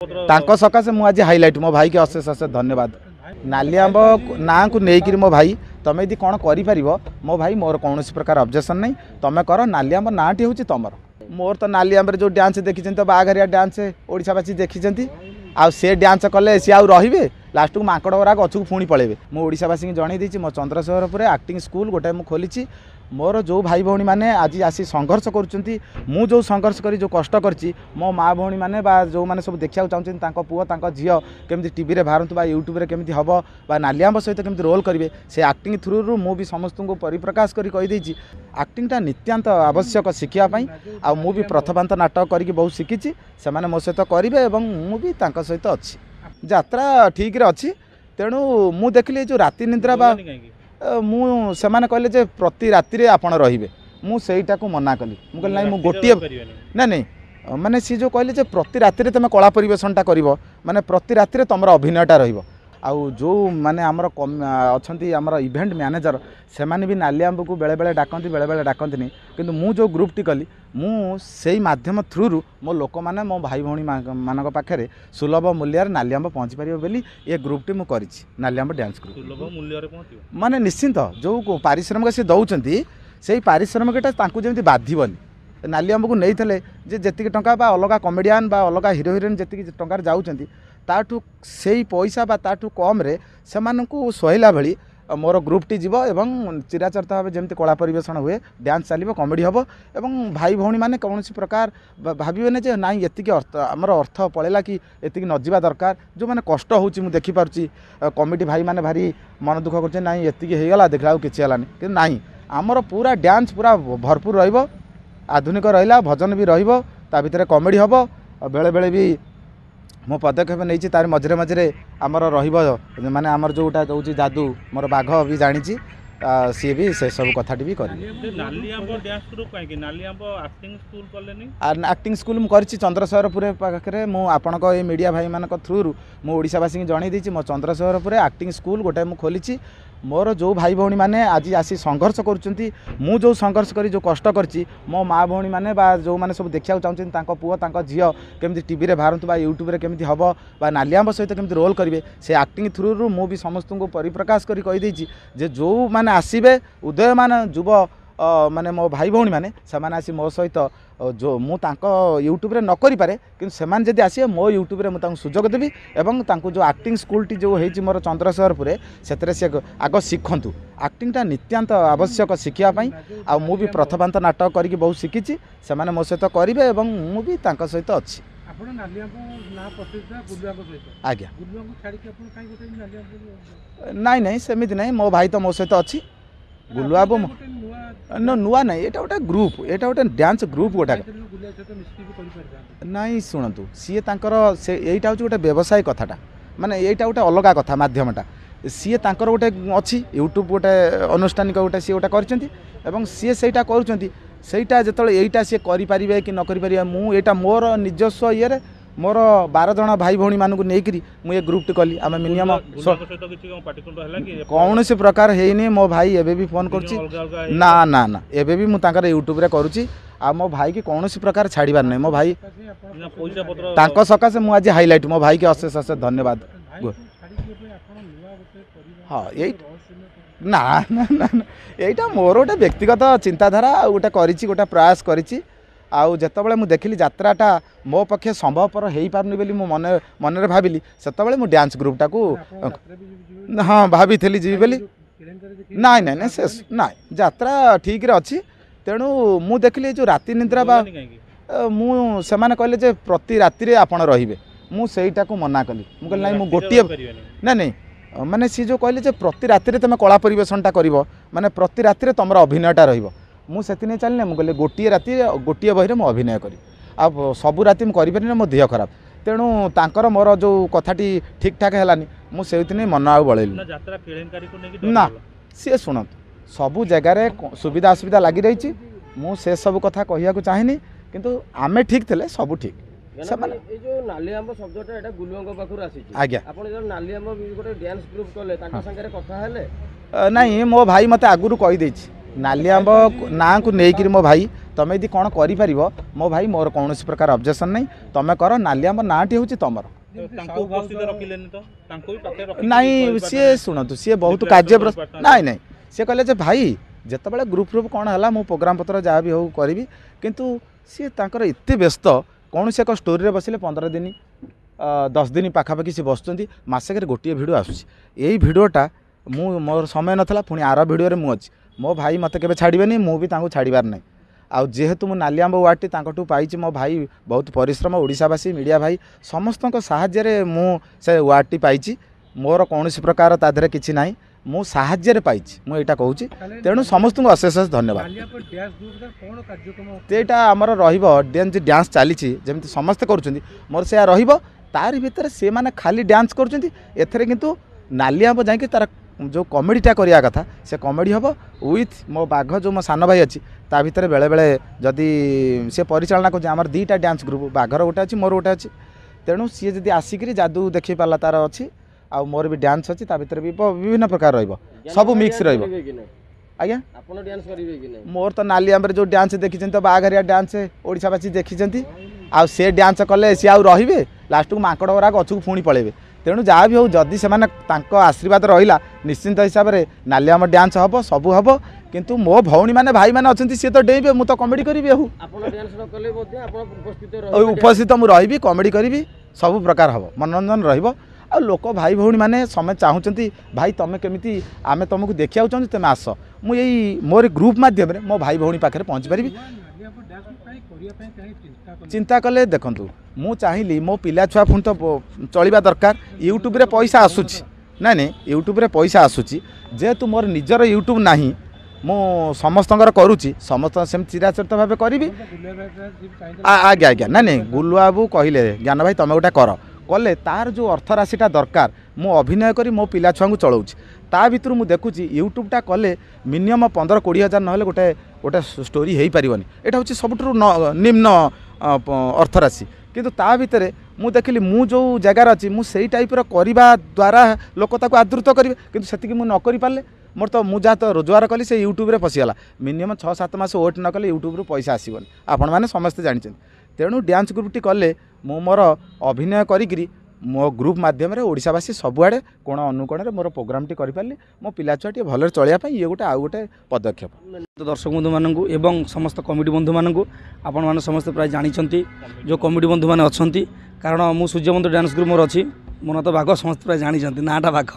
तांको सकाशे मु आज हाइलाइट मो भाई के अशेष अशेष धन्यवाद। नाली आंब ना को लेकिन मो भाई तुम यदि कौन कर मो भाई मोर कौन प्रकार ऑब्जेक्शन नहीं तुम कर नाली आंब नाटी हूँ तुम मोर तो नाली आंब जो डांस देखी तो बाघरिया डांस ओडावासी देखी आ से डांस कले सी आउ रे लास्ट को माकड़ गुरा गच को पुणी पलैबे मुझावासी जन दी मो चंद्रशेखरपुर एक्टिंग स्कूल गोटे मुझे खोली मोर जो भाई भौणी मैंने आज आसी संघर्ष करूँ जो संघर्ष करी जो कष्ट करची मो माँ भौणी मैंने जो मैंने सब देखा चाहते पुओ झील केमी टी बाहर यूट्यूब केमी हम नालियांब सहित केमी रोल करेंगे से एक्टिंग थ्रु मु भी समस्त को परिप्रकाश करी एक्टिंगटा नित्यांत आवश्यक शिखापी आ मु भी प्रथमांत नाटक करके बहुत शिखी से मो सहित करेंगे मु भी सहित अच्छी यात्रा ठीक रे अच्छी तेणु मु देखली जो राति निद्रा बा मु सेमाने कहले जे प्रति राति रे आपण रहिबे मु सेईटा को मना कली मु कहले नहीं मु गोटिए ना नहीं माने सी जो कहले जे प्रति राति रे तमे कला परिवेशनटा करिवो माने प्रति राति रे तमरो अभिनयटा रहिबो आउ जो माने हमर अछंती हमर इवेंट मैनेजर से माने भी नालियांब को बेले बेले डाकंती बेले बेले डाकंती नहीं किंतु मु जो ग्रुप टी कली मु सेई माध्यम थ्रु मो लोक माने मो भाई भौणी मानक पाखरे सुलभ मूल्य नालियांब पहुँची पारिबो बोली ए ग्रुप टी मु करिछि नालियांब डांस ग्रुप सुलभ मूल्य रे पहुँचिबो माने निश्चिंत जो पारिश्रमिक से दउचंती सेई पारिश्रमिकटा तांकु जेमति बाधिबनी नालियांब को नैथले जे जेतिक टंका बा अलगा कॉमेडियन बा अलगा हीरो हीरोइन जेतिक टंकार जाउचंती ताठू से पैसा बा ताठू कम रे सेमानकु सोहला भली मोर ग्रुप टी जीव एवं चिराचरिता भाव जमी कला परिवेशन हुए डांस चलो कॉमेडी हम एवं भाई भौणी मैंने कौन प्रकार भावे जे ना ये अर्थ आमर अर्थ पलैला कि एति न जावा दरकार जो मैंने कष्ट होची मु देखि पारुची कमिटी भाई मैंने भारी मन दुख कर ना ये होगा देखला कि कि ना आमर पूरा डांस पूरा भरपूर रहिबो आधुनिक रहिला भजन भी रहिबो ता भितर कॉमेडी हम बेले बेले भी मो पदक्षेप नहीं तार मझे मझे आमर माने आमर जोटा जो जादू मोर बाघ भी जानी सी भी से सब कथा भी कर एक्टिंग स्कूल मुझे चंद्रशेखरपुर पाखे मुझे मीडिया भाई मान थ्रु मुझावासी जन दी मो चंद्रशेखरपुर एक्टिंग स्कूल गोटे मुझे खोली मोर जो भाई भौणी मैंने आज आसी संघर्ष करूँ जो संघर्ष करी जो कष्ट करची मो माँ भौणी मैंने जो मैंने सब देखा चाहते पुओ झील केमी टी बाहर यूट्यूब केमी हम नालियांब सहित केमी रोल करेंगे से एक्टिंग थ्रु मु भी समस्त को परिप्रकाश करी जे जो मैंने आसबे उदयमान युव माने मो भाई भौणी मैंने आसी मो सहित जो मु यूट्यूब रे न करि पारे कि सेमान जदि आसीबे मो यूट्यूब रे मु सुजोग देबी एवं तांको जो एक्टिंग स्कूल टी जो हेछि मोर चंद्रशेखरपुर सेतरे से आग शिखंतु एक्टिंगटा नित्यांत आवश्यक शिखापी आ मु भी प्रथमांत नाटक करके बहुत शिखी से मो सहित करेंगे मु भी सहित अच्छी आज्ञा नाई नाई सेमिति नाई मो भाई तो मो सहित अच्छी गुलुआबो नुआ ना ये गोटे ग्रुप ये गोटे डांस ग्रुप गोटा नाई शुणु सी से यहीटा हूँ गोटे व्यवसाय कथाटा माने यहीटा गोटे अलग कथा मध्यमटा सी गोटे अच्छी यूट्यूब गोटे अनुष्ठानिक गोटे सी गोटे कर सी से करूँगा जो यहीटा सी करें कि न करें मुझा मोर निजस्व ये मोर 12 जन भाई भौणी मानू नहीं मुझे ग्रुप टी कली आम मिनिमम कौन से प्रकार है मो भाई एबे भी फोन कर ना ना ना एबे भी मुझे यूट्यूब रे करुच्ची आ मो भाई की कौन सी प्रकार छाड़बार नहीं मो भाई सकाशे मुझे आज हाइलाइट मो भाई के अशेष अशेष धन्यवाद। हाँ यही ना ना ना यहीटा मोर गोटे व्यक्तिगत चिंताधारा गोटे गोटे प्रयास करी आउ जितेबाला मुझे देखिली यात्राटा मो पक्षे संभवपर हो पारनी बोली मो मन मन भाविली से मु डांस ग्रुपटा को हाँ भाभी जी बोली नाई नाई ना से ना यात्रा ठीक रे अच्छी तेणु मु देखिली जो राति निद्रा बा मु सेमाने कहले जे प्रति राति रे आपण रहिबे मु सेईटा को मना कली मु कहले नहीं मु गोटिए ना नहीं माने सी जो कहले जे प्रति राति रे तमे कला परिवेशनटा करिवो माने प्रति राति रे तमरो अभिनयटा रहिबो मु सेति नहीं चलने मुझे गोटे राति गोटे बही में अभिनय करी अब सबू राति मुझे मो देह खराब तेणु तांकर मोर जो कथाटी ठीक ठाक है मुझे मन आ बड़ेली ना सी शुणु सबू जगार सुविधा असुविधा लगी रही मुझे सब कथा कहूँ चाहेनी किंतु आमे ठीक थे सबू ठीक नालियांब शब्दटा एटा गुलुआंग पाखरु आसी आज्ञा आपण जो नालियांब गोटे डांस ग्रुप कले ताका संगे कथा हेले नहीं मो भाई मते आगुरु कहि देछि नाली आंब ना को लेकिन मो भाई तुम यदि कौन कर मो भाई मोर कौन प्रकार ऑब्जेक्शन नहीं तुम कर नाली आंब नाटी हूँ तुम नाई सी शुणु सी बहुत कार्य नाई नाई सी कहले भाई जिते ग्रुप ग्रुप कौन है मो प्रोग्राम पत्र जहाँ भी हो करी किंतु सी तांकर एते व्यस्त कौन से एक स्टोरी बसिले 15 दिन 10 दिन पाखापाखि सी बसुँच मसक गोटे भिडियो आसूँ यही भिडियोटा मु मोर समय नाला पुणी आर भिडियो मुझे अच्छी मो भाई मत के छाड़बेनि मुझे छाड़बार ना आउ जेहेतु मु नाली आंब वार्ड टी पाई मो भाई बहुत परिश्रम ओडिशावासी मीडिया भाई समस्त साहाय्य मु से वार्ड टी पाई मोर कौन प्रकार तादे किसी ना मु साहाय्य पाई मुझा कहूँ तेणु समस्त को अशेष धन्यवाद तेटा आमर रेंज डांस चली जमी समस्ते कर मोर से तार भितर से माने खाली डांस कर किंतु नाली आंब जाकि तार जो कमेडीटा करिया कथा से कमेडी हम विथ मो बाघ जो मो सान भाई अच्छी ता भितर बेले बेले जदि से परिचालना कर आमर 2टा डांस ग्रुप बाघर गोटे अच्छी मोर गोटे अच्छी तेणु सी जब आसिक जादू देखी पाला तार अच्छी आ मोर भी डांस अच्छी ता भितर भी विभिन्न प्रकार सब मिक्स आज्ञा मोर तो नाली आंब जो डांस देखी तो बाघरिया डांस ओडिशावासी देखी आ से डांस कले सी आउ रे लास्ट को माकड़ गुरा गचू पुणी पलैबे तेणु जहाँ भी हो जदि से आशीर्वाद रहा निश्चिंत हिसाब से नाली आंब डांस हम सबू हम किंतु मो भौणी मैंने भाई मैंने अच्छा सी तो डेबे मुझे तो कमेडी करी उपस्थित मुझे कमेडी करी सब प्रकार हम मनोरंजन रहा लोक भाई भौणी मैंने समय चाहूँगी भाई तुम केमी आम तुमको देखा चाहूँ तुम आस मुझे मोर ग्रुप मध्यम मो भाई भौणी पाखे पहुँची पारि चिंता कले देखु मु चाहिए मो पिला छुआ पुणी तो चलवा दरकार यूट्यूब रे पैसा आसूची ना यूट्यूब रे पैसा आसूची जेहेतु मोर निजर यूट्यूब ना मु समस्त करुच्ची समस्त सेम चिराचरित भाव करी आज्ञा आज्ञा ना गुलु बाबू कहले ज्ञान भाई तुम गोटे कर कले तार जो अर्थ राशिटा दरकार मु अभिनय करी मो पिला छुआ को चलाऊँच ता भीतर मु देखुची यूट्यूबटा कले मिनिमम 15-20 हज़ार ना गोटे गोटे स्टोरी हो पारनि यहाँ हूँ सबुठु निम्न अर्थ राशि किंतु ता भितर मु देखिली मु जो जगार अच्छी मुझे टाइप्र करने द्वारा लोक ताको आदृत करेंगे किंतु सेतिकी मु न करि पारले मोर तो मुझे जहाँ तो रोजगार कली से यूट्यूब रे पशिगला मिनिमम 6-7 मास वेट न कले यूट्यूब रू पैसा आसबनी आपण मैंने समस्ते जानते तेणु डांस ग्रुप टी कले मु मोर अभिनय करी मो ग्रुप मध्यम ओडिशावासी सबुआड़े कोण अनुकोण मोर प्रोग्राम टी करि मो पिला छुआ भल चलिया ये गोटे आउ गोटे पदक्षेप दर्शक बंधु मानू एवं समस्त कमिटी बंधु मानू आपण मैंने समस्त प्राय जानी जो कमिटी बंधु मैंने अच्छा कारण मु सूर्यमंत्र डांस ग्रुप मोर अच्छी मोर तो बाघ समस्त प्राय जानी नाटा बाघ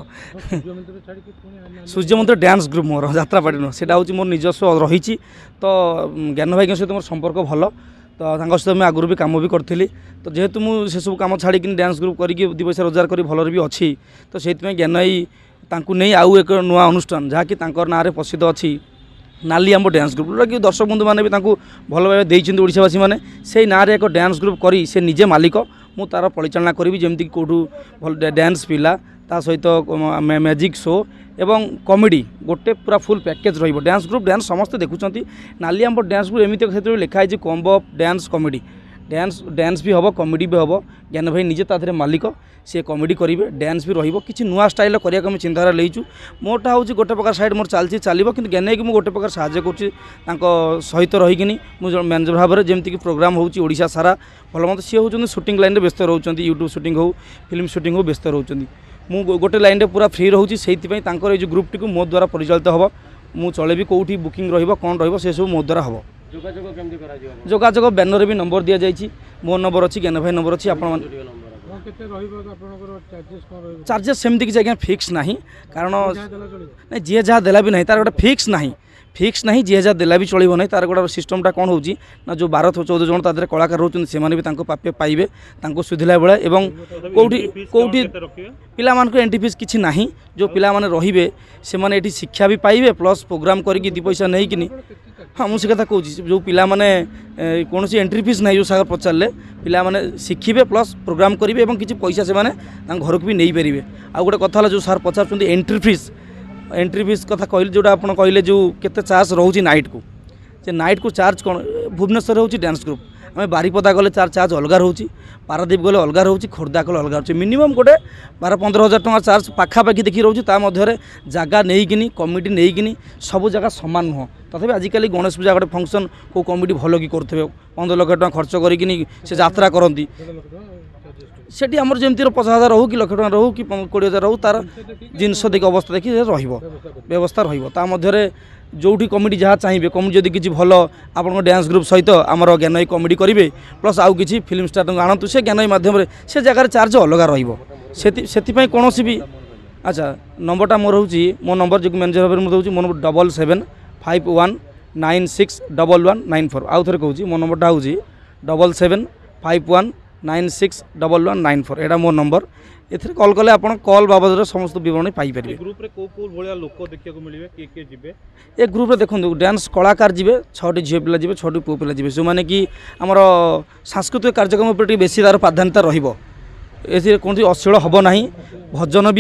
सूर्यमंत्र डांस ग्रुप मोर यात्रापाटी नुह से हूँ मोर निजस्व रही तो ज्ञान भाई सहित मोर संपर्क भल तो सहित मुझे आगुरी भी कम भी करी तो जेहेतु मुझे सब कम छाड़ी डांस ग्रुप करके 2 पैसा रोजगार कर भलर भी अच्छी तो से ज्ञान भाई नहीं आउ एक नुआ अनुष्ठान जहाँकि ना प्रसिद्ध अच्छी नाली आंब डांस ग्रुप जोटा कि दर्शक बंधु मैंने भी भल भाव देते ओडिशावासी मैंने से ना एक डांस ग्रुप करी से निजे मालिक मु तार परिचालना करी जमती कौटू भल डांस पिला ता सहित मैजिक शो एवं कॉमेडी गोटे पूरा फुल पैकेज रही डांस ग्रुप डांस समस्ते देखुं नाली आंब डांस ग्रुप एमती क्षेत्र में लिखाई combo of dance comedy dance भी हम कॉमेडी भी हम ज्ञान भाई निजे तादे मालिक सी कॉमेडी करेंगे डांस भी रही नुआ स्टाइल करा चिंताधारा लेचु मोटा हूँ गोटे प्रकार साइड मोर चलती चलो कि ज्ञान भाई गोटे प्रकार साहय कर सहित रहीकि मैनेजर भाव में जमीक प्रोग्राम होड़ा सारा भल मत सी हूँ शूटिंग लाइन में व्यस्त रोच यूट्यूब शूटिंग हो फिल्म शूटिंग हो व्यस्त रोच मु गोटे लाइन में पूरा फ्री रोचे से जो ग्रुप टी मो द्वारा परिचालित हम मु चलेबी कौटी बुकिंग रौन रे सब मो द्वारा हम जोगाजोग बैनर भी नंबर दि जाइए मो नंबर अच्छी ज्ञान भाई नंबर अच्छी आप चार्जेस सेमती किसी आज्ञा फिक्स ना कारण नहीं जी जहाँ देला भी नहीं तार गोटे फिक्स ना जी जहाँ देला भी चलो ना तार गोटे सिस्टमटा कौन हो जो 12-14 जन तादे कलाकार रोच से भी पाइबे सुधिला बेला एवं कौटी कौटी पिला एंट्री फीस किसी ना जो पिला माने रहिबे से माने एठी शिक्षा भी पाइबे प्लस प्रोग्राम करके 2 पैसा नहीं कि हाँ मुझे कथा कहूँ जो पिला माने कौन सी एंट्री फीस ना जो सागर पचारे पिला माने शिखिबे प्लस प्रोग्राम करेंगे और किसी पैसा से घर को भी नहीं पारे आ गोटे कथा जो सार पचार एंट्री फीस कथा कहले जोटा आप कहले जो केते चार्ज रोचे नाइट को चार्ज कौन भुवनेश्वर हूँ डांस ग्रुप आम बारिपदा गले तार चार्ज अलग रोचे पारादीप गले अलग रोचे खोर्धा गले अलग रोचे मिनिमम गोटे 12-15 हज़ार टଙ୍କା चार्ज पाखापाखि देखिए रोचे ता मध्य जगह नहीं कमिटी नहीं सब जगह सामान नुह तथापि आजिकल गणेश पूजा गोटे फंक्शन को कमिटी भल कि करते 15 लाख टଙ୍କା खर्च करी से यात्रा करती सेठी आमर जमी 50,000 रहू कि लक्ष टଙ୍କା रहू कि 20,000 रहू तार जिनस देखिए अवस्था देखिए व्यवस्था रही जोठी कमिटी जहाँ चाहिए कमिटी जदि किसी भल आप डांस ग्रुप सहित आमर ज्ञानई कमिटी करेंगे प्लस आउ किसी फिल्म स्टार आणतु से ज्ञानई मध्यम से जगार चार्ज अलग रही कौन भी अच्छा नंबरटा मोर हूँ मो नंबर जो मैनेजर भाव में दूसरी मो नंबर 7751961194 आउ थे कहूँ मो नंबरटा हूँ 7751961194 एटा मो नंबर एथरे कॉल कले आपण कॉल बाबद समस्त विवरण पाई परिबे। ग्रुप रे को भलिया लोक देखिया को मिलिबे के जिबे ए ग्रुप रे देखंतु डांस कलाकार जिबे 6टी झियो पिला जिबे 6टी पुओ पिला जिबे जो माने कि हमर सांस्कृतिक कार्यक्रम पर बेसी तार प्राधान्यता रहिबो एथि कोनथि अश्लील हबो नाही भजन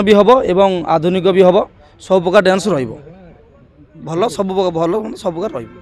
भी हबो एवं आधुनिक भी हबो सब प्रकार डांस रहिबो भल सब प्रकार रहिबो।